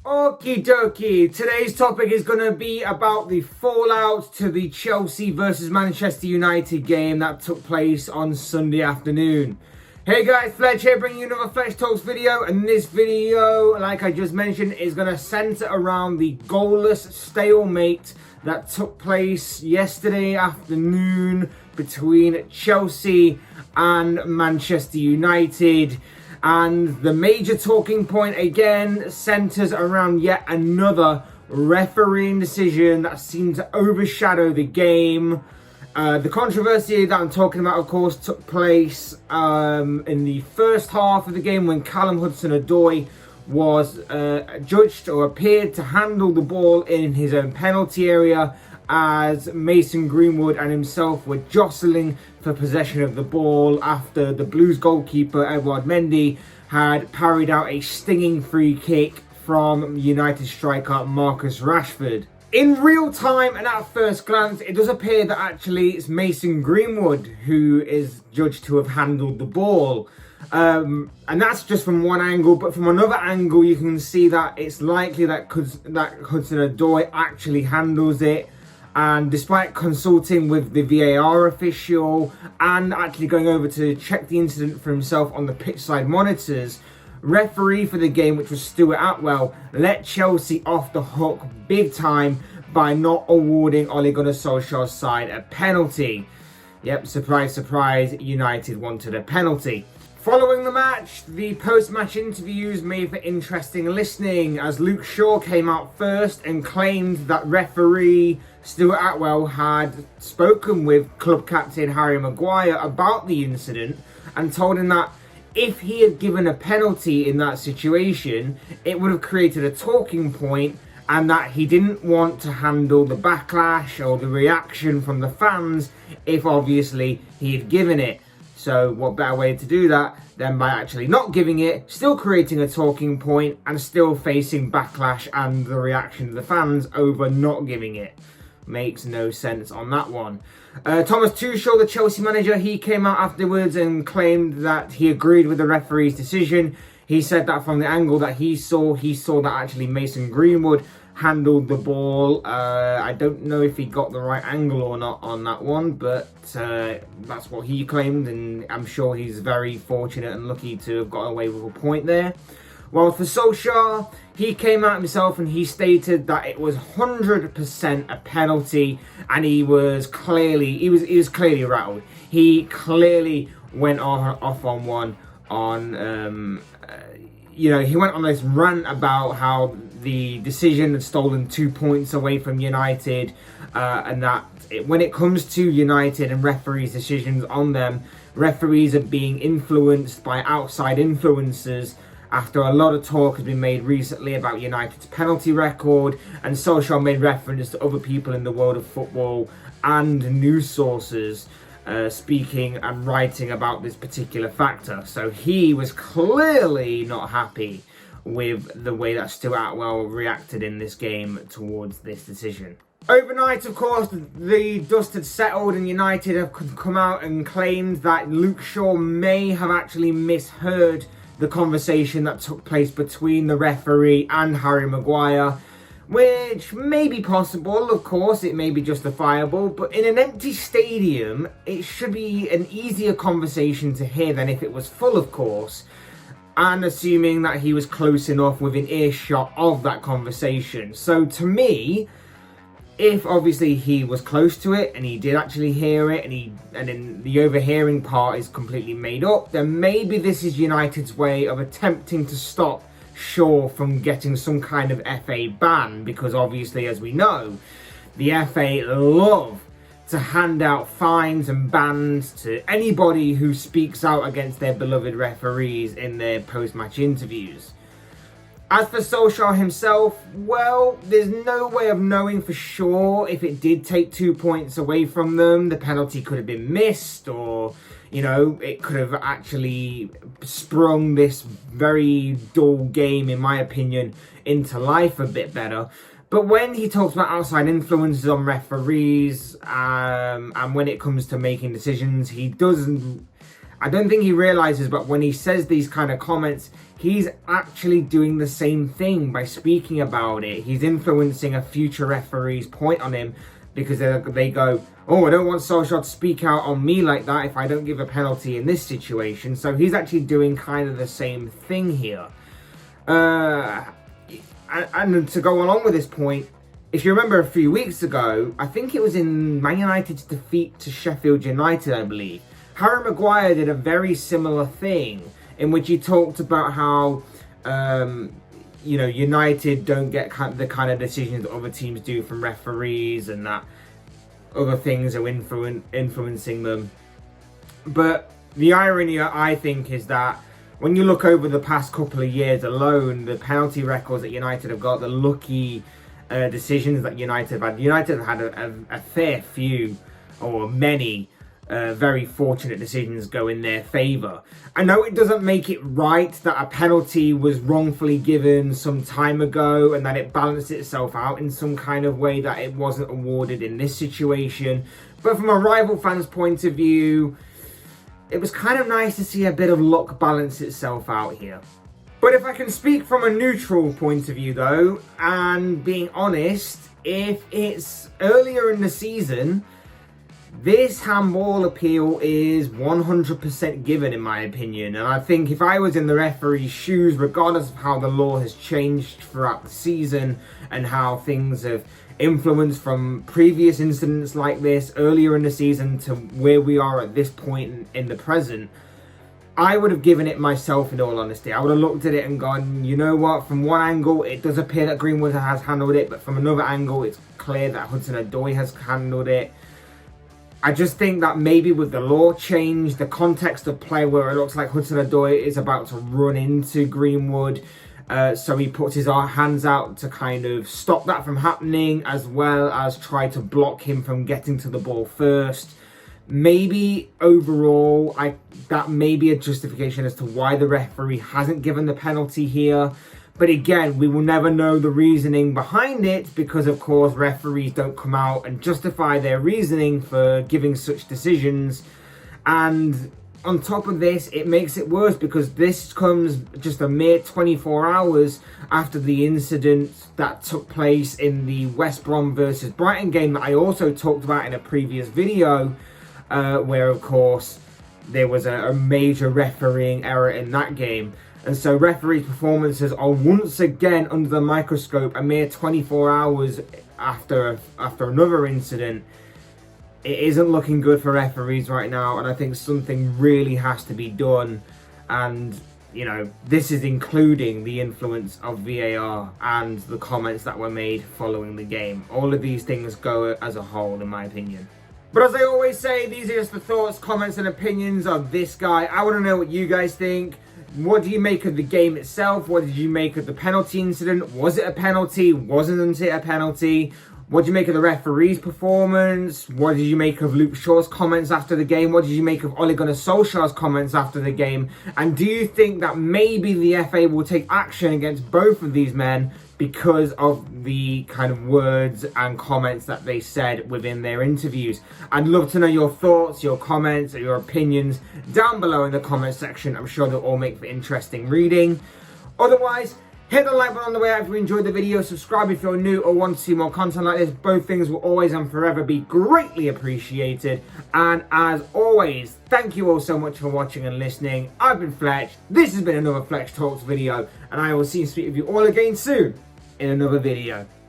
Okie dokie, today's topic is going to be about the fallout to the Chelsea versus Manchester United game that took place on Sunday afternoon. Hey guys, Fletch here, bringing you another Fletch Talks video, and this video, like I just mentioned, is going to centre around the goalless stalemate that took place yesterday afternoon between Chelsea and Manchester United. And the major talking point again centres around yet another refereeing decision that seemed to overshadow the game. The controversy that I'm talking about, of course, took place in the first half of the game when Callum Hudson-Odoi was judged or appeared to handle the ball in his own penalty area as Mason Greenwood and himself were jostling for possession of the ball after the Blues goalkeeper Edouard Mendy had parried out a stinging free kick from United striker Marcus Rashford. In real time and at first glance, it does appear that actually it's Mason Greenwood who is judged to have handled the ball. And that's just from one angle, but from another angle you can see that it's likely that Hudson-Odoi actually handles it. And despite consulting with the VAR official and actually going over to check the incident for himself on the pitchside monitors, referee for the game, which was Stuart Atwell, let Chelsea off the hook big time by not awarding Ole Gunnar Solskjaer's side a penalty. Yep, surprise, surprise, United wanted a penalty. Following the match, the post-match interviews made for interesting listening as Luke Shaw came out first and claimed that referee Stuart Atwell had spoken with club captain Harry Maguire about the incident and told him that if he had given a penalty in that situation, it would have created a talking point and that he didn't want to handle the backlash or the reaction from the fans if obviously he had given it. So what better way to do that than by actually not giving it, still creating a talking point and still facing backlash and the reaction of the fans over not giving it. Makes no sense on that one. Thomas Tuchel, the Chelsea manager, he came out afterwards and claimed that he agreed with the referee's decision. He said that from the angle that he saw that actually Mason Greenwood handled the ball. I don't know if he got the right angle or not on that one, but that's what he claimed, and I'm sure he's very fortunate and lucky to have got away with a point there. Well, for Solskjaer, he came out himself and he stated that it was 100% a penalty, and he was clearly rattled. He clearly went off on one on he went on this rant about how the decision had stolen 2 points away from United, and that when it comes to United and referees' decisions on them, referees are being influenced by outside influencers after a lot of talk has been made recently about United's penalty record, and Solskjaer made reference to other people in the world of football and news sources speaking and writing about this particular factor. So he was clearly not happy with the way that Stuart Atwell reacted in this game towards this decision. Overnight, of course, the dust had settled and United have come out and claimed that Luke Shaw may have actually misheard the conversation that took place between the referee and Harry Maguire, which may be possible, of course, it may be justifiable, but in an empty stadium, it should be an easier conversation to hear than if it was full, of course, and assuming that he was close enough within earshot of that conversation. So to me, if obviously he was close to it and he did actually hear it and then the overhearing part is completely made up, then maybe this is United's way of attempting to stop Shaw from getting some kind of FA ban, because obviously, as we know, the FA love to hand out fines and bans to anybody who speaks out against their beloved referees in their post-match interviews. As for Solskjaer himself, well, there's no way of knowing for sure if it did take 2 points away from them. The penalty could have been missed, or, it could have actually sprung this very dull game, in my opinion, into life a bit better. But when he talks about outside influences on referees, and when it comes to making decisions, he doesn't... I don't think he realizes, but when he says these kind of comments, he's actually doing the same thing by speaking about it. He's influencing a future referee's point on him, because they go, oh, I don't want Solskjaer to speak out on me like that if I don't give a penalty in this situation. So he's actually doing kind of the same thing here. And to go along with this point, if you remember a few weeks ago, I think it was in Man United's defeat to Sheffield United, I believe, Harry Maguire did a very similar thing in which he talked about how, United don't get the kind of decisions that other teams do from referees, and that other things are influencing them. But the irony, I think, is that when you look over the past couple of years alone, the penalty records that United have got, the lucky decisions that United have had a fair few, or many, very fortunate decisions go in their favour. I know it doesn't make it right that a penalty was wrongfully given some time ago and that it balanced itself out in some kind of way that it wasn't awarded in this situation. But from a rival fan's point of view, it was kind of nice to see a bit of luck balance itself out here. But if I can speak from a neutral point of view though, and being honest, if it's earlier in the season, this handball appeal is 100% given, in my opinion. And I think if I was in the referee's shoes, regardless of how the law has changed throughout the season and how things have influenced from previous incidents like this earlier in the season to where we are at this point in the present, I would have given it myself, in all honesty. I would have looked at it and gone, you know what, from one angle it does appear that Greenwood has handled it, but from another angle it's clear that Hudson-Odoi has handled it. I just think that maybe with the law change, the context of play where it looks like Hudson-Odoi is about to run into Greenwood, so he puts his hands out to kind of stop that from happening, as well as try to block him from getting to the ball first. Maybe overall, that may be a justification as to why the referee hasn't given the penalty here. But again, we will never know the reasoning behind it, because of course referees don't come out and justify their reasoning for giving such decisions. And on top of this, it makes it worse because this comes just a mere 24 hours after the incident that took place in the West Brom versus Brighton game that I also talked about in a previous video, where of course there was a major refereeing error in that game. And so referees' performances are once again under the microscope a mere 24 hours after another incident. It isn't looking good for referees right now, and I think something really has to be done. And, you know, this is including the influence of VAR and the comments that were made following the game. All of these things go as a whole, in my opinion. But as I always say, these are just the thoughts, comments, and opinions of this guy. I want to know what you guys think. What do you make of the game itself? What did you make of the penalty incident? Was it a penalty? Wasn't it a penalty? What did you make of the referee's performance? What did you make of Luke Shaw's comments after the game? What did you make of Ole Gunnar Solskjaer's comments after the game? And do you think that maybe the FA will take action against both of these men because of the kind of words and comments that they said within their interviews? I'd love to know your thoughts, your comments, or your opinions down below in the comment section. I'm sure they'll all make for interesting reading. Otherwise, hit the like button on the way out if you enjoyed the video. Subscribe if you're new or want to see more content like this. Both things will always and forever be greatly appreciated. And as always, thank you all so much for watching and listening. I've been Fletch. This has been another Fletch Talks video. And I will see and speak with you all again soon in another video.